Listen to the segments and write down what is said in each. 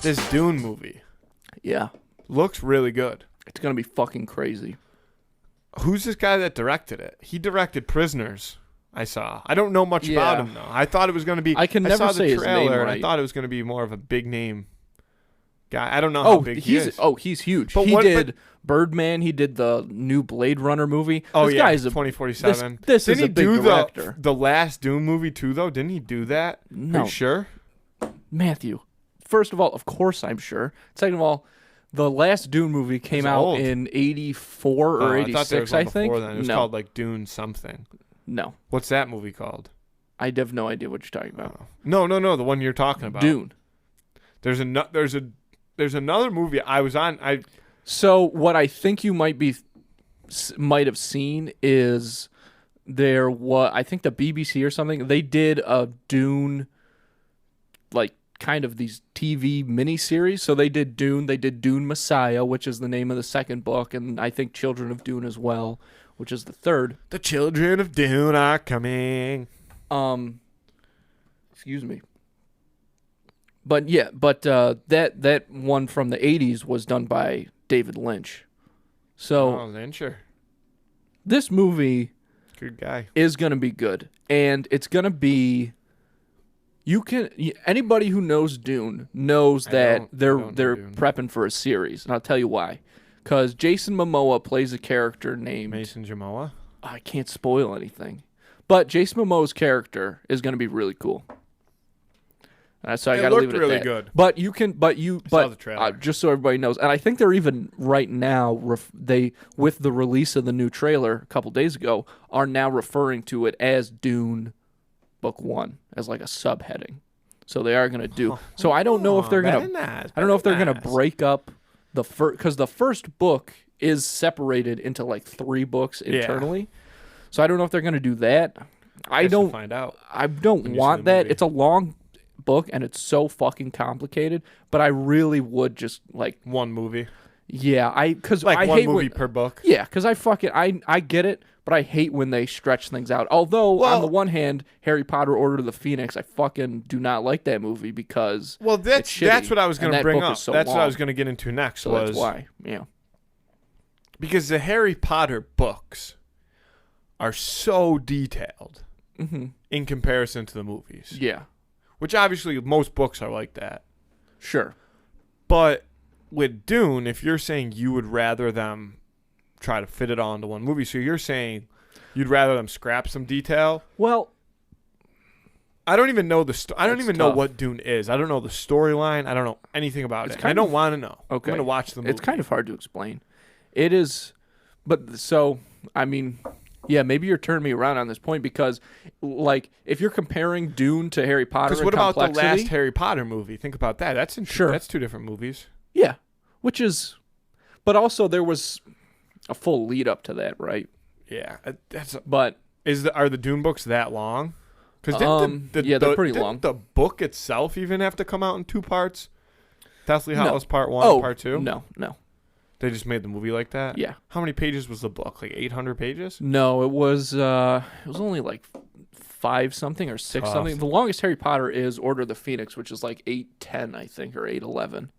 this Dune movie Yeah. looks really good. It's going to be fucking crazy. Who's this guy that directed it? He directed Prisoners. I saw. I don't know much about him though. I thought it was going to be. I can never saw say the his trailer name and right. I thought it was going to be more of a big name guy. I don't know how big he is. Oh, he's huge. But He did Birdman. He did the new Blade Runner movie. Oh this yeah, guy's 2047. This is a big director. The last Dune movie too though? Didn't he do that? No. Are you sure? Matthew, first of all, of course I'm sure. Second of all, the last Dune movie came out old. in 84 or 86, I I thought think. Then. It was called like Dune something. No. What's that movie called? I have no idea what you're talking about. No, the one you're talking about. Dune. There's another movie I was on. So what I think you might have seen is I think the BBC or something, they did a Dune, like kind of these TV miniseries. So they did Dune Messiah, which is the name of the second book, and I think Children of Dune as well, which is the third. The Children of Dune are coming. Excuse me. But yeah, that one from the 80s was done by David Lynch. So Lyncher. This movie Good guy. is going to be good, and it's going to be anybody who knows Dune knows that they're prepping for a series, and I'll tell you why. Cuz Jason Momoa plays a character named Mason Momoa. I can't spoil anything. But Jason Momoa's character is going to be really cool. So I got to leave it at really that. good. But you can, saw the trailer. Just so everybody knows, and I think they're even right now with the release of the new trailer a couple days ago, are now referring to it as Dune Book 1 as like a subheading. So they are going to do. So I don't know if they're going to. I don't know if they're going to break up the first, because the first book is separated into like 3 books internally. Yeah. So I don't know if they're going to do that. I don't find out. I don't want that. Movie. It's a long book and it's so fucking complicated, but I really would just like one movie. Yeah, because like I one hate movie per book. Yeah, because I get it, but I hate when they stretch things out. Although on the one hand, Harry Potter: Order of the Phoenix, I fucking do not like that movie because that's what I was going to bring up. That's what I was going to get into next. So that's why, yeah. Because the Harry Potter books are so detailed in comparison to the movies. Yeah. Which obviously most books are like that. Sure. But with Dune, if you're saying you would rather them try to fit it all into one movie, so you're saying you'd rather them scrap some detail? Well, I don't even know I don't even know what Dune is. I don't know the storyline. I don't know anything about it. I don't want to know. Okay. I'm going to watch the movie. It's kind of hard to explain. It is, but so, I mean, yeah, maybe you're turning me around on this point because, like, if you're comparing Dune to Harry Potter, because what about the last Harry Potter movie? Think about that. That's sure. That's 2 different movies. Yeah, which is, but also there was a full lead up to that, right? Yeah, are the Dune books that long? Because they're pretty long. The book itself even have to come out in 2 parts. Deathly Hallows Part 1 and Part 2. No. They just made the movie like that? Yeah. How many pages was the book? Like 800 pages? No, it was only like 5 something or 6 something. The longest Harry Potter is Order of the Phoenix, which is like 810, I think, or 811.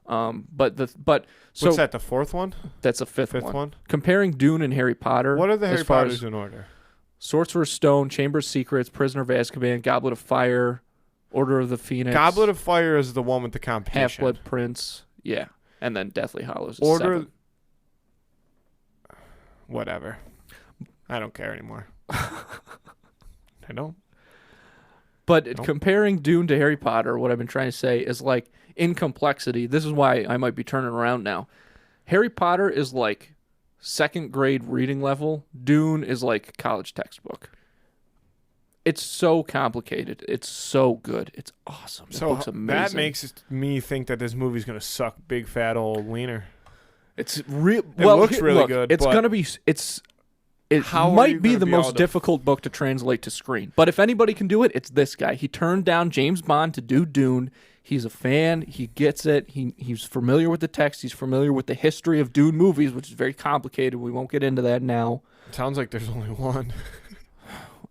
What's that? The 4th one? That's the fifth one. Comparing Dune and Harry Potter. What are the Harry Potters in order? Sorcerer's Stone, Chamber of Secrets, Prisoner of Azkaban, Goblet of Fire, Order of the Phoenix. Goblet of Fire is the one with the competition. Half-Blood Prince, yeah. And then Deathly Hallows is Order. 7. Whatever. I don't care anymore. I don't. But comparing Dune to Harry Potter, what I've been trying to say is like in complexity. This is why I might be turning around now. Harry Potter is like 2nd grade reading level. Dune is like college textbook. It's so complicated. It's so good. It's awesome. The book's amazing. That makes me think that this movie's gonna suck big fat old wiener. It's real. It looks really good. It's gonna be. It might be the most difficult book to translate to screen. But if anybody can do it, it's this guy. He turned down James Bond to do Dune. He's a fan. He gets it. He's familiar with the text. He's familiar with the history of Dune movies, which is very complicated. We won't get into that now. It sounds like there's only one.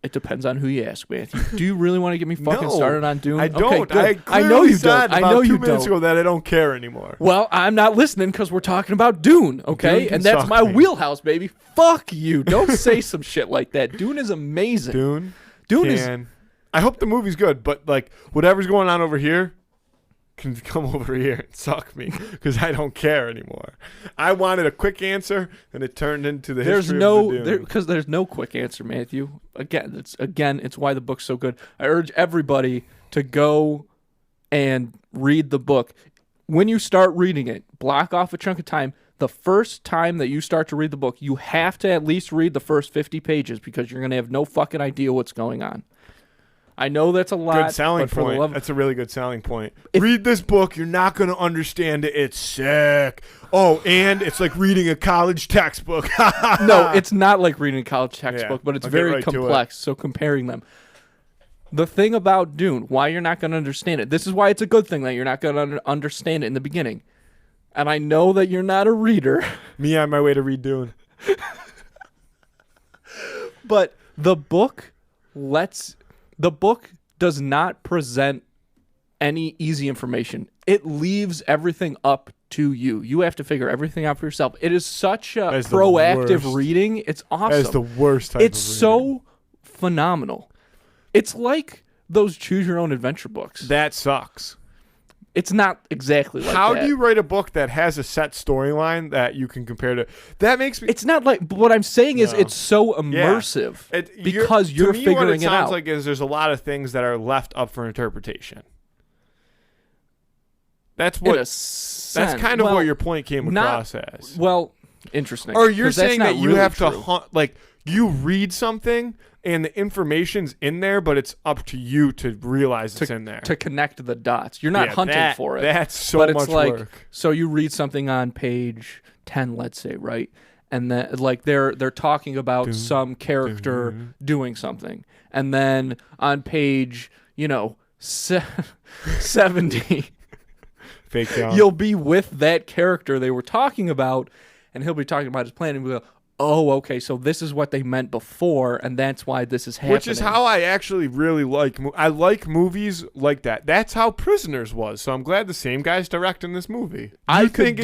It depends on who you ask, Matthew. Do you really want to get me fucking No, started on Dune? I don't. Okay, good. I know you said don't. I about know 2 you minutes don't. ago that I don't care anymore. Well, I'm not listening because we're talking about Dune, okay? Dune can And that's suck my me. wheelhouse, baby. Fuck you. Don't say some shit like that. Dune is amazing. Dune is. I hope the movie's good, but like whatever's going on over here can come over here and suck me because I don't care anymore. I wanted a quick answer, and it turned into the history of the Dune. Because there's no quick answer, Matthew. It's why the book's so good. I urge everybody to go and read the book. When you start reading it, block off a chunk of time. The first time that you start to read the book, you have to at least read the first 50 pages because you're going to have no fucking idea what's going on. I know that's a lot. Good selling point. That's a really good selling point. Read this book. You're not going to understand it. It's sick. Oh, and it's like reading a college textbook. No, it's not like reading a college textbook, but it's I'll get very right to it. complex. So comparing them. The thing about Dune, why you're not going to understand it. This is why it's a good thing that you're not going to understand it in the beginning. And I know that you're not a reader. Me on my way to read Dune. But the book does not present any easy information. It leaves everything up to you. You have to figure everything out for yourself. It is such a proactive reading. It's awesome. That is the worst type It's of reading. so phenomenal. It's like those choose your own adventure books. That sucks. It's not exactly like How that. do you write a book that has a set storyline that you can compare to? That makes me. It's not like. But what I'm saying is, it's so immersive because you're to me, figuring what it it out. sounds like is there's a lot of things that are left up for interpretation. That's what. That's kind of what your point came across as. Well, interesting. Or you're 'cause that's saying not that you really have to true. hunt, like you read something and the information's in there, but it's up to you to realize it's in there. To connect the dots. You're not hunting for it. That's so but much it's like, work. So you read something on page 10, let's say, right? And then like they're talking about some character doing something. And then on page, 70 Fake down. you'll be with that character they were talking about, and he'll be talking about his plan, and we'll go, oh, okay, so this is what they meant before, and that's why this is happening. Which is how I actually really like. I like movies like that. That's how Prisoners was. So I'm glad the same guy's directing this movie. You think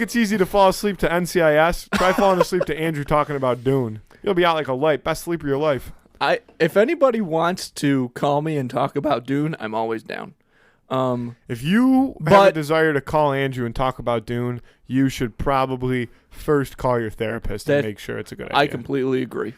it's easy to fall asleep to NCIS? Try falling asleep to Andrew talking about Dune. You'll be out like a light. Best sleep of your life. If anybody wants to call me and talk about Dune, I'm always down. If you have a desire to call Andrew and talk about Dune, you should probably first call your therapist and make sure it's a good idea. I completely agree.